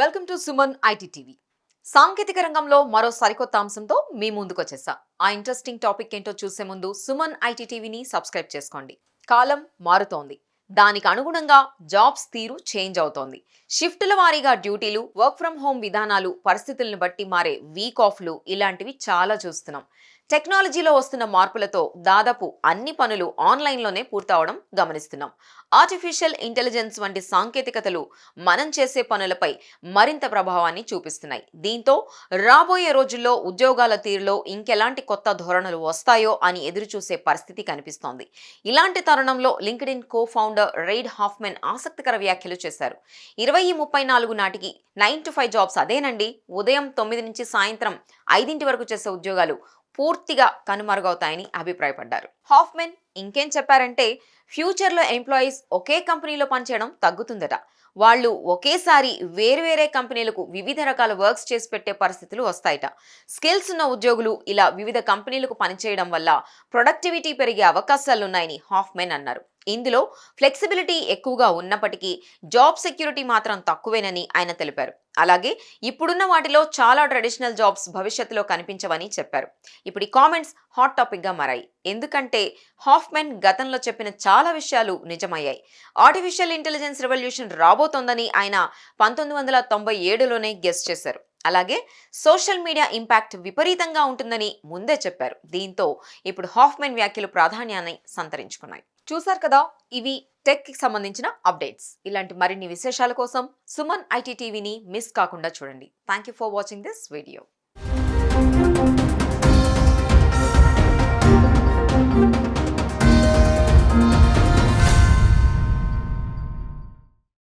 Welcome to Suman IT TV. సాంకేతిక రంగంలో మరో సరికొత్త అంశంతో మీ ముందుకు వచ్చేసా. ఆ ఇంట్రెస్టింగ్ టాపిక్ ఏంటో చూసే ముందు సుమన్ ఐటీ టీవీని సబ్స్క్రైబ్ చేసుకోండి. కాలం మారుతోంది. దానికి అనుగుణంగా జాబ్స్ తీరు చేంజ్ అవుతోంది. షిఫ్టుల వారీగా డ్యూటీలు, వర్క్ ఫ్రం హోమ్ విధానాలు, పరిస్థితులను బట్టి మారే వీక్ ఆఫ్లు ఇలాంటివి చాలా చూస్తున్నాం. టెక్నాలజీలో వస్తున్న మార్పులతో దాదాపు అన్ని పనులు ఆన్లైన్లోనే పూర్తవడం గమనిస్తున్నాం. ఆర్టిఫిషియల్ ఇంటెలిజెన్స్ వంటి సాంకేతికతలు మనం చేసే పనులపై మరింత ప్రభావాన్ని చూపిస్తున్నాయి. దీంతో రాబోయే రోజుల్లో ఉద్యోగాల తీరులో ఇంకెలాంటి కొత్త ధోరణులు వస్తాయో అని ఎదురుచూసే పరిస్థితి కనిపిస్తోంది. ఇలాంటి తరుణంలో LinkedIn co founder raid Hoffman ఆసక్తికర వ్యాఖ్యలు చేశారు. 2034 నాటికి 9 to 5 జాబ్స్ అదేనండి. ఉదయం 9 నుంచి సాయంత్రం 5 వరకు చేసే ఉద్యోగాలు పూర్తిగా కనుమరుగవుతాయని అభిప్రాయపడ్డారు. హాఫ్మెన్ ఇంకేం చెప్పారంటే, ఫ్యూచర్లో ఎంప్లాయీస్ ఒకే కంపెనీలో పనిచేయడం తగ్గుతుందట. వాళ్ళు ఒకేసారి వేరే కంపెనీలకు వివిధ రకాల వర్క్స్ చేసి పెట్టే పరిస్థితులు వస్తాయట. స్కిల్స్ ఉన్న ఉద్యోగులు ఇలా వివిధ కంపెనీలకు పనిచేయడం వల్ల ప్రొడక్టివిటీ పెరిగే అవకాశాలున్నాయని హాఫ్మెన్ అన్నారు. ఇందులో ఫ్లెక్సిబిలిటీ ఎక్కువగా ఉన్నప్పటికీ జాబ్ సెక్యూరిటీ మాత్రం తక్కువేనని ఆయన తెలిపారు. అలాగే ఇప్పుడున్న వాటిలో చాలా ట్రెడిషనల్ జాబ్స్ భవిష్యత్తులో కనిపించవని చెప్పారు. ఇప్పుడు ఈ కామెంట్స్ హాట్ టాపిక్ గా మారాయి. ఎందుకంటే హాఫ్మెన్ గతంలో చెప్పిన చాలా విషయాలు నిజమయ్యాయి. ఆర్టిఫిషియల్ ఇంటెలిజెన్స్ రెవల్యూషన్ రాబోతోందని ఆయన 1997లోనే గెస్ చేశారు. అలాగే సోషల్ మీడియా ఇంపాక్ట్ విపరీతంగా ఉంటుందని ముందే చెప్పారు. దీంతో ఇప్పుడు హాఫ్మెన్ వ్యాఖ్యలు ప్రాధాన్యాన్ని సంతరించుకున్నాయి. చూశారు కదా, ఇవి టెక్ కి సంబంధించిన అప్డేట్స్. ఇలాంటి మరిన్ని విశేషాల కోసం సుమన్ ఐటీ టీవీని మిస్ కాకుండా చూడండి. Thank you for watching this video.